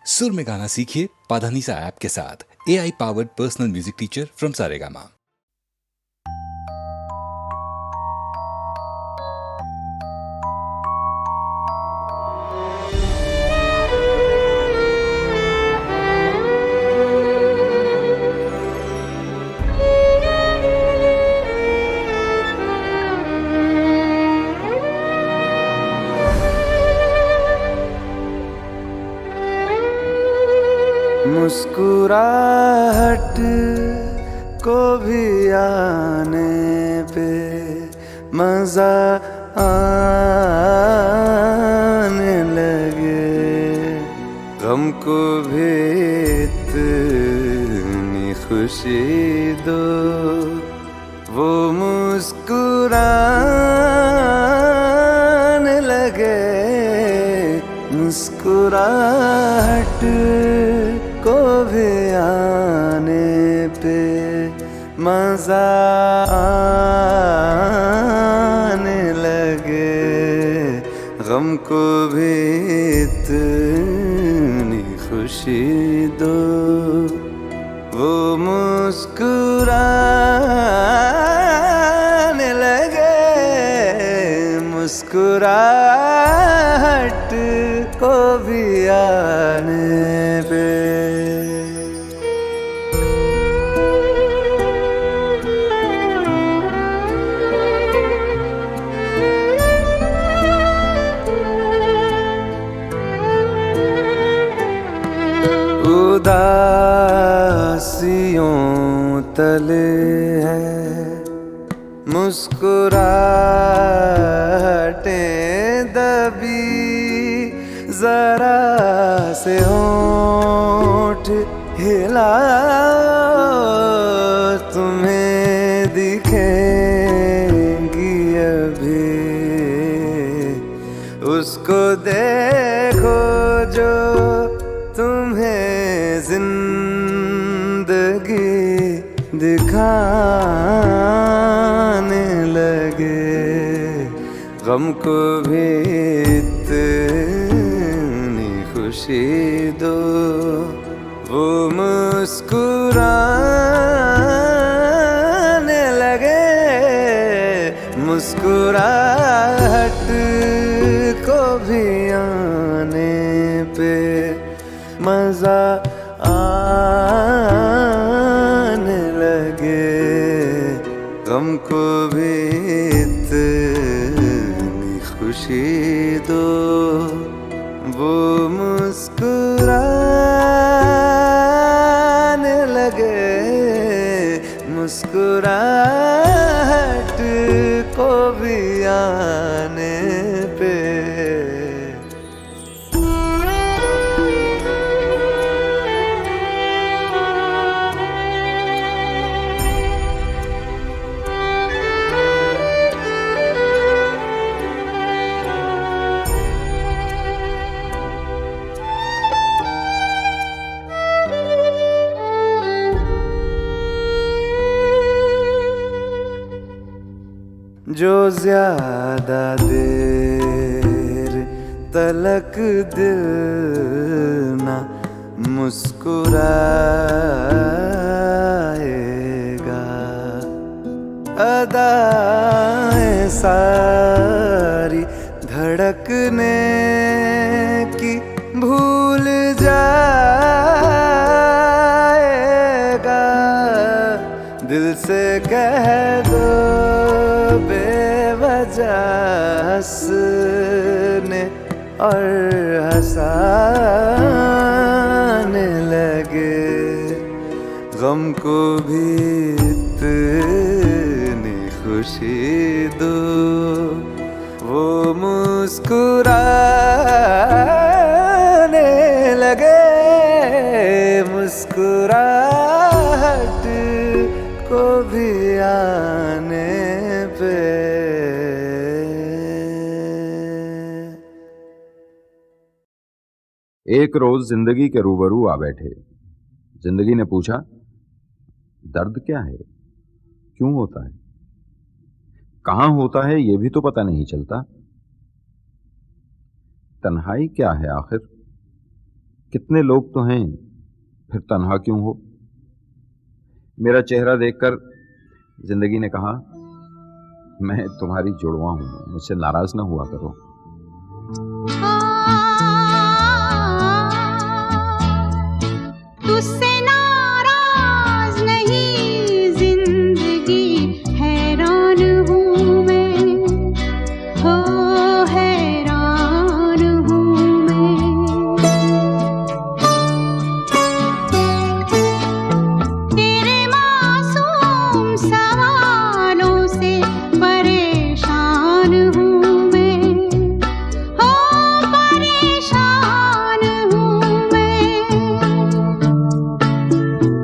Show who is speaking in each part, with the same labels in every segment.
Speaker 1: सुर में गाना सीखिए पाधानीसा ऐप के साथ। AI powered personal music teacher from Saregama.
Speaker 2: मुस्कुराहट को भी आने पे मजा आने लगे, गम को भी इतनी खुशी दो, वो मुस्कुराने लगे। मुस्कुराहट को भी आने पे मजा आने लगे, गम को भी इतनी खुशी दो, वो मुस्कुराने लगे। मुस्कुराहट को भी आने पे उदासियों तले है मुस्कुराहटें दबी, जरा से होंठ हिलाओ, तुम्हें दिखेंगी अभी। उसको देखो जो तुम्हें जिंदगी दिखाने लगे, गम को भी इतनी खुशी दो, वो मुस्कुराने लगे। मुस्कुराहट को भी आने पे मजा आने लगे, गम को भी इतनी खुशी दो, वो मुस्कुराने लगे। मुस्कुराहट को भी आने पे जो ज्यादा देर तलक दिल ना मुस्कुराएगा, अदाएं सारी धड़कने की भूल जाएगा। दिल से कह दो बेवजह हंसने और हंसाने लगे, गम को भी इतनी खुशी दो, वो मुस्कुराने लगे। मुस्कुराहट को भी आने पे
Speaker 3: एक रोज जिंदगी के रूबरू आ बैठे। जिंदगी ने पूछा, दर्द क्या है, क्यों होता है, कहां होता है, यह भी तो पता नहीं चलता। तन्हाई क्या है आखिर, कितने लोग तो हैं, फिर तन्हा क्यों हो? मेरा चेहरा देखकर जिंदगी ने कहा, मैं तुम्हारी जुड़वा हूं, मुझसे नाराज ना हुआ करो।
Speaker 4: तुझसे नाराज नहीं जिंदगी, हैरान हूँ मैं, हो हैरान हूँ मैं। तेरे मासूम सवालों से परेशान हूँ मैं, हो परेशान हूँ मैं।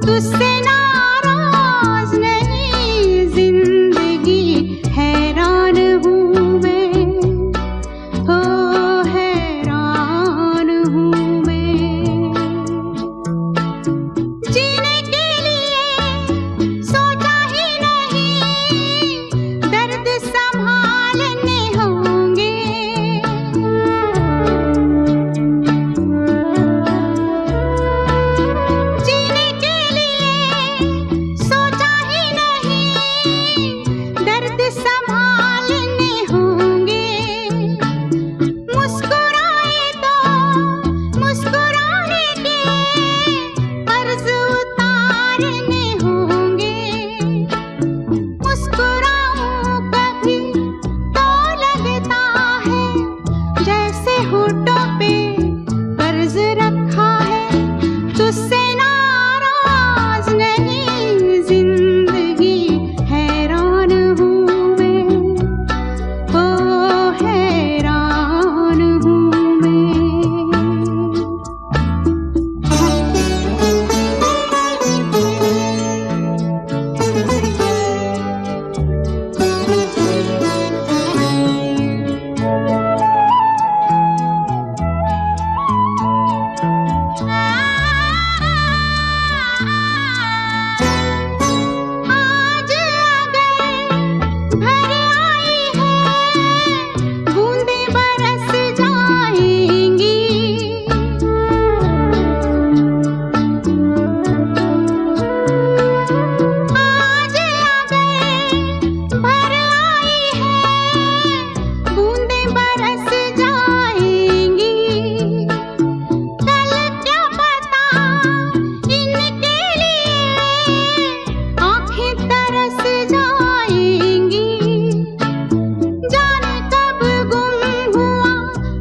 Speaker 4: तुझसे नाराज नहीं जिंदगी, हैरान हूँ मैं, हो हैरान हूँ मैं। जीने के लिए सोचा ही नहीं, दर्द संभालने होंगे। जीने के लिए सोचा ही नहीं, दर्द संभालने होंगे। मुस्कुराए तो मुस्कुराने के कर्ज उतारने होंगे। मुस्कुराऊं कभी तो लगता है जैसे होठों पे कर्ज रखा है। तुझसे नाराज नहीं जिंदगी, हैरान हूँ मैं, हो हैरान हूँ मैं। आज अगर घर आई है, बूंदें बरस जाएंगी। आज अगर घर आई है, बूंदें बरस जाएंगी। कल क्या पता इनके लिए आँखें तरस जाएंगी। जाने कब गुम हुआ,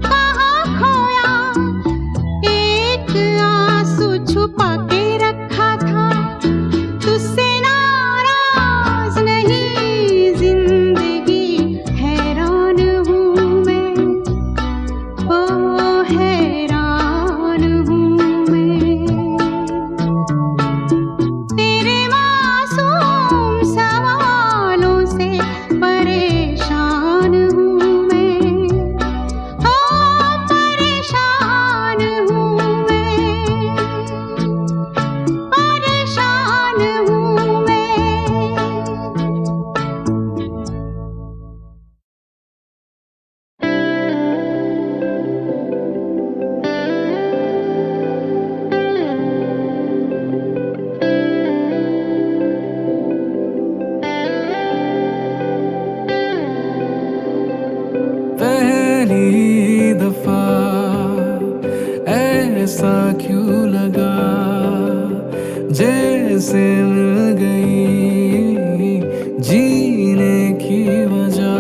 Speaker 4: कहाँ खोया, एक आंसू छुपा के रखा था। तुझसे नाराज नहीं जिंदगी, हैरान हूँ मैं, हो हैरान हूँ मैं। तेरे मासूम सवालों से परेशान हूँ मैं, हो परेशान हूँ मैं, परेशान हूँ मैं।
Speaker 5: पहली दफा ऐसा क्यों लगा, जैसे मिल गई जीने की वजह।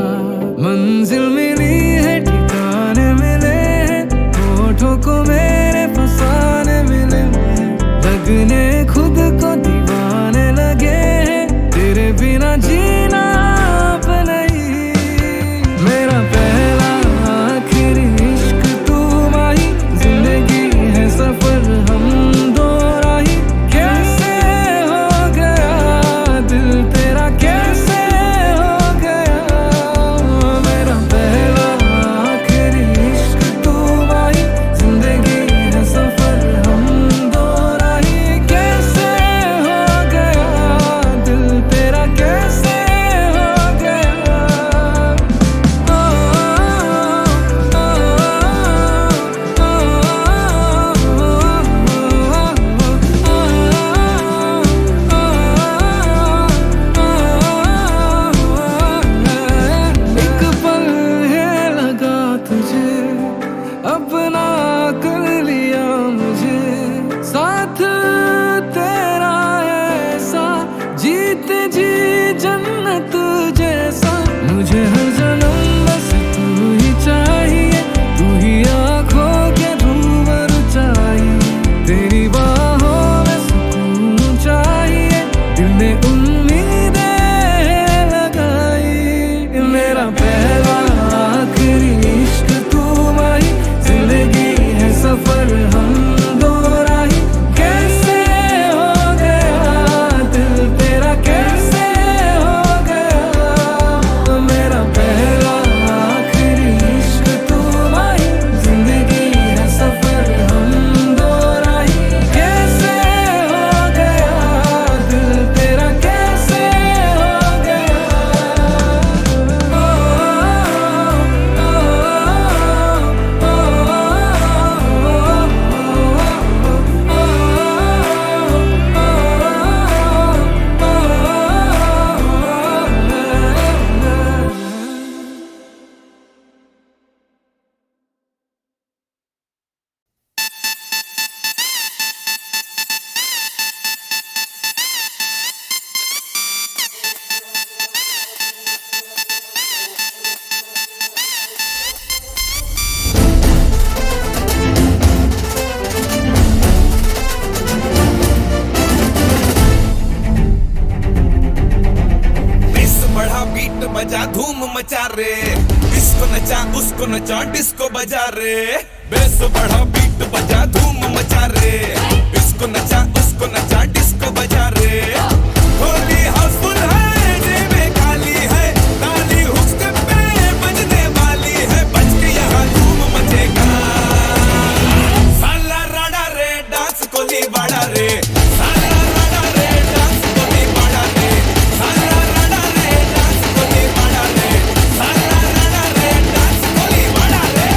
Speaker 5: मंजिल मिली है, ठिकाने मिले हैं, होठों को मेरे फसाने मिले हैं। लगने खुद को दीवाने लगे हैं, तेरे बिना जीना आप नहीं। मेरा पहला आखिरी इश्क तू माही, जिंदगी है सफर हम दो राही। कैसे हो गया
Speaker 6: रे, इसको नचा उसको नचा डिस्को बजा रे, बेस बढ़ा बीट बजा धूम मचा रे, इसको नचा उसको नचा डिस्को बजा रे, होली हाउसफुल है जेबें खाली है, ताली हुक पे बजने वाली है, बज के यहाँ धूम मचेगा, साला राडा रे डांस कोली बाड़ा रे, साला राडा रे डांस कोली बाड़ा रे, साला राडा रे डांस कोली बाड़ा रे, साला राडा रे डांस कोली बाड़ा रे।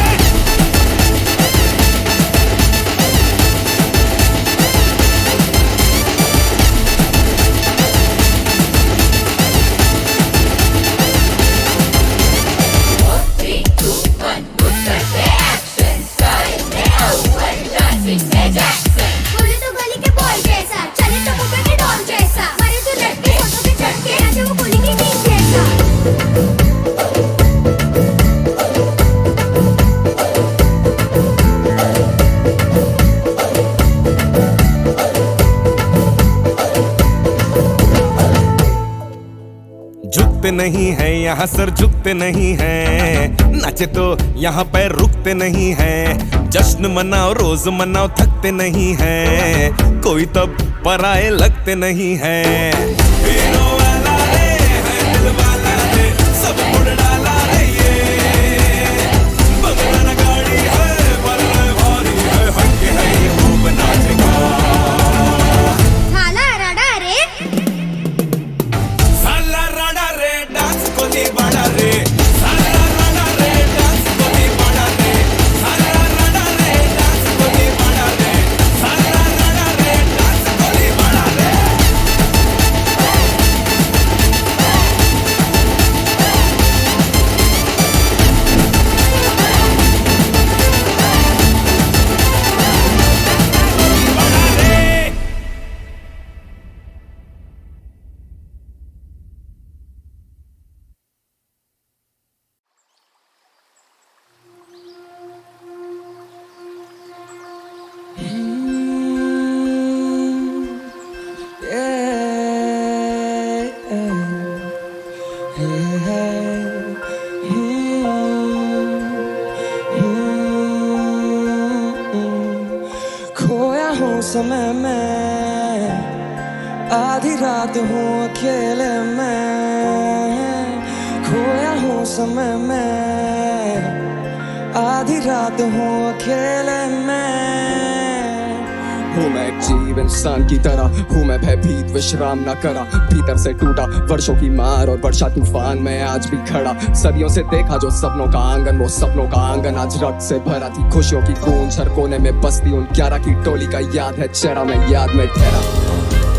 Speaker 4: बोले तो गली के बॉय जैसा, चले तो मुंबई के डॉन जैसा, मरे तो लड़के फोटो पे चढ़ के नाचे वो गोली की टीम जैसा।
Speaker 6: झुकते नहीं है यहाँ सर झुकते नहीं है, नाचे तो यहाँ पैर रुकते नहीं है, जश्न मनाओ रोज मनाओ थकते नहीं है, कोई तब पराए लगते नहीं है, हीरो वाला है दिल वाला है, सब उड़ डाला है ये, बंगला ना गाड़ी है बल्ले भारी है, हटके है ये खूब नाचेगा,
Speaker 4: थाला राडा रे,
Speaker 6: साला राडा रे डांस कोली बाड़ा रे, साला राडा रे डांस कोली बाड़ा रे, साला राडा रे डांस कोली बाड़ा रे, साला राडा रे डांस कोली बाड़ा रे।
Speaker 5: खोया हूँ समय में, आधी रात हूँ अकेले में, खोया हूँ समय में, आधी रात हूँ अकेले में। हूँ मैं एक जीव इंसान की तरह, हूँ मैं भयभीत विश्राम न करा, भीतर से टूटा वर्षों की मार और वर्षा तूफान में आज भी खड़ा, सदियों से देखा जो सपनों का आंगन, वो सपनों का आंगन आज रक्त से भरा थी, खुशियों की गूंज हर कोने में बसती उन 11 की टोली का याद है चेहरा, मैं याद में ठहरा,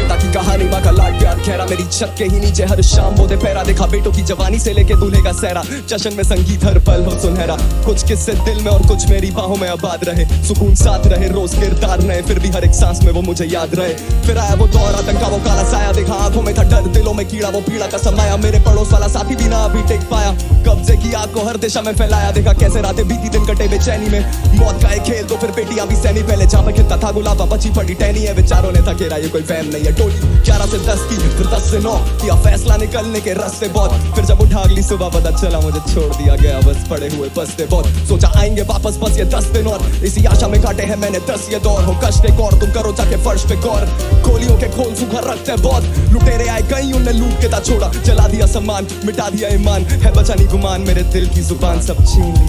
Speaker 5: ताकि कहानी माँ का लाड प्यार खैरा, मेरी छत के ही नीचे हर शाम वो दोपहरा, देखा बेटों की जवानी से लेके दूल्हे का सहरा, जश्न में संगीत हर पल हो सुनहरा, कुछ किस्से दिल में और कुछ मेरी बाहों में आबाद रहे, सुकून साथ रहे रोज किरदार नए, फिर भी हर एक सांस में वो मुझे याद रहे, फिर आया वो दौर आतंका वो काला साया, देखा आंखों में था डर दिलों में कीड़ा वो पीड़ा का समाया, मेरे पड़ोस वाला साथी भी ना अभी टेक पाया, कब्जे की आग को हर दिशा में फैलाया, देखा कैसे रातें बीती दिन कटे बेचैनी में, मौत का एक खेल तो फिर बेटियां भी सैनी, पहले जहाँ पे खिलता था गुलाबा बची पड़ी टहनी है, विचारों ने था घेरा ये कोई वहम नहीं है, टोली 11 से 10 की फिर 10 से 9 किया फैसला निकलने के रास्ते बहुत, फिर जब उठा अगली सुबह पता चला मुझे छोड़ दिया गया, बस पड़े हुए बसते बहुत, सोचा आएंगे वापस बस ये 10 दिन और, इसी आशा में काटे हैं मैंने 10 ये दौर, हो कष्ट एक और तुम करो जाके फर्श पे गौर, खोलियों के खोल सूखा रखते बहुत, लुटेरे आए कहीं उनने लूट के था छोड़ा, जला दिया सम्मान मिटा दिया ईमान, है बचा नहीं गुमान, मेरे दिल की जुबान सब छीन ली,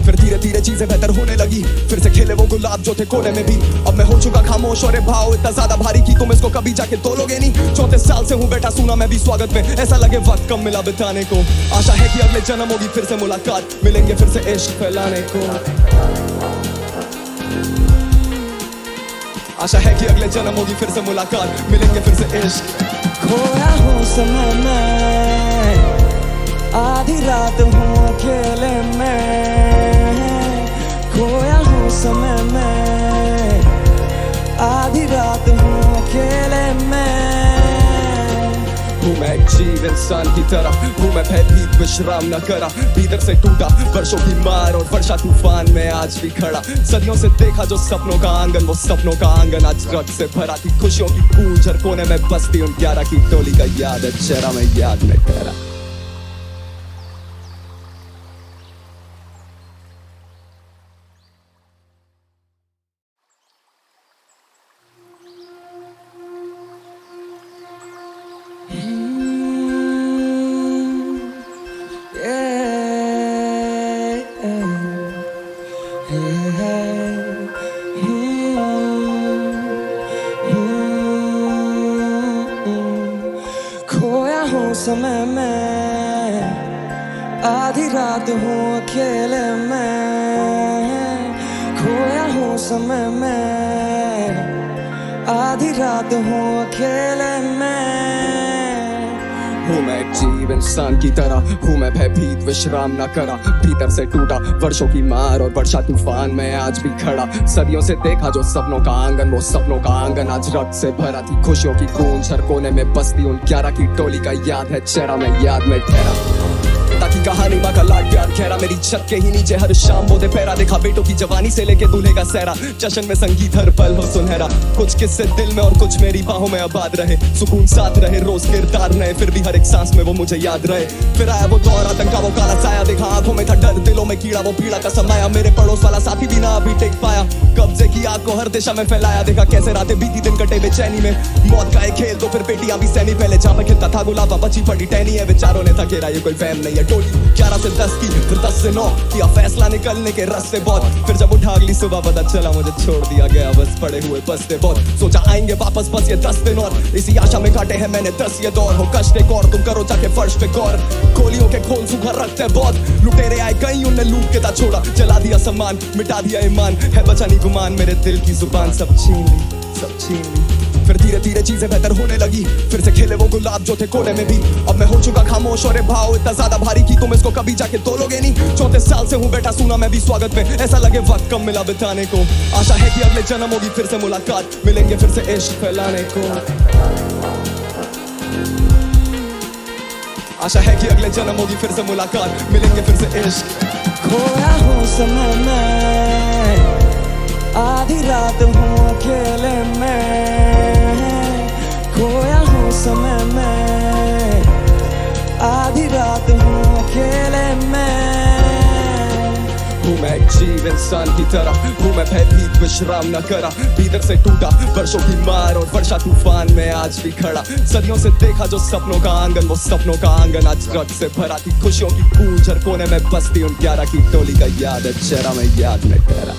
Speaker 5: फिर धीरे धीरे चीजें बेहतर होने लगी, फिर से खेले वो गुलाब जो थे कोने में भी, अब मैं हो चुका खामोश और ये भाव इतना ज्यादा भारी कि तुम इसको कभी जाके तोलोगे नहीं, 34 साल से हूँ बैठा सुना मैं भी स्वागत में, ऐसा लगे वक्त कम मिला बिताने को, आशा है कि अगले जन्म होगी फिर से मुलाकात, मिलेंगे फिर से इश्क फैलाने को, आशा है कि अगले जन्म होगी फिर से मुलाकात, मिलेंगे फिर से इश्क, खोया हूँ समय में, आधी रात हूँ अकेले में, खोया हूँ समय में, आधी रात हूँ अकेले में। हूँ मैं एक जीव इंसान की तरह, हूँ मैं भयभीत विश्राम न करा, भीतर से टूटा वर्षों की मार और वर्षा तूफान में आज भी खड़ा, सदियों से देखा जो सपनों का आंगन, वो सपनों का आंगन आज रक्त से भरा थी, खुशियों की गूंज हर कोने में बसती उन 11 की टोली का याद है चेहरा, मैं याद में ठहरा। समय में, आधी रात हूँ अकेले में, खोया हूँ समय में, आधी रात हूँ अकेले में।
Speaker 7: हूँ मैं एक जीव इंसान की तरह, हूँ मैं भयभीत विश्राम न करा, भीतर से टूटा वर्षों की मार और वर्षा तूफान में आज भी खड़ा। सदियों से देखा जो सपनों का आंगन, वो सपनों का आंगन आज रक्त से भरा थी। खुशियों की गूंज हर कोने में बसती उन 11 की टोली का याद है चेहरा, मैं याद में ठहरा। ताकि कहानी माँ का लाड प्यार खैरा, मेरी छत के ही नीचे हर शाम बोते पैरा। देखा बेटों की जवानी से लेके दूल्हे का सहरा, जश्न में संगीत हर पल हो सुनहरा। कुछ किस्से दिल में और कुछ मेरी बाहों में आबाद रहे, सुकून साथ रहे रोज किरदार नए, फिर भी हर एक सांस में वो मुझे याद रहे। फिर आया वो दौर आतंका, वो काला साया, देखा आंखों में था डर, दिलों में कीड़ा, वो पीड़ा का समाया। मेरे पड़ोस वाला साथी भी ना अभी टेक पाया, कब्जे की आग को हर दिशा में फैलाया। देखा कैसे रातें बीती दिन कटे बेचैनी में, मौत का एक खेल तो फिर बेटियां भी सहनी। पहले जहाँ पे खिलता था गुलाबा बची पड़ी टहनी है, विचारों ने था घेरा ये कोई वहम नहीं है। टोली 11 से 10 की, फिर 10 से 9 किया फैसला निकलने के रास्ते बहुत। फिर जब उठा अगली सुबह पता चला मुझे छोड़ दिया गया, बस पड़े हुए बसते बहुत। सोचा आएंगे वापस बस ये 10 दिन और, इसी आशा में काटे हैं मैंने 10 ये दौर। हो कष्ट एक और, तुम करो जाके फर्श पे गौर, खोलियों के खोल सूखा रखते बहुत। लुटेरे आए कहीं उनने लूट के था छोड़ा, जला दिया सम्मान मिटा दिया ईमान, है बचा नहीं गुमान। मेरे दिल की जुबान सब छीन ली, सब छीन ली। फिर धीरे धीरे चीजें बेहतर होने लगी, फिर से खिले वो गुलाब जो थे कोने में भी। अब मैं हो चुका खामोश और ये भाव इतना ज्यादा भारी कि तुम इसको कभी जाके तोलोगे नहीं। 34 साल से हूँ बैठा सुना मैं भी स्वागत में, ऐसा लगे वक्त कम मिला बिताने को। आशा है कि अगले जन्म होगी फिर से मुलाकात, मिलेंगे फिर से इश्क फैलाने को। आशा है कि अगले जन्म होगी फिर से मुलाकात, मिलेंगे फिर से इश्क।
Speaker 5: खोया हूँ समय में, आधी रात हूँ अकेले में, खोया हूँ समय में, आधी रात हूँ अकेले में।
Speaker 7: हूँ मैं एक जीव इंसान की तरह, हूँ मैं भयभीत विश्राम न करा, भीतर से टूटा वर्षों की मार और वर्षा तूफान में आज भी खड़ा। सदियों से देखा जो सपनों का आंगन, वो सपनों का आंगन आज रक्त से भरा थी। खुशियों की गूंज हर कोने में बसती उन 11 की टोली का याद है चेहरा, मैं याद में ठहरा।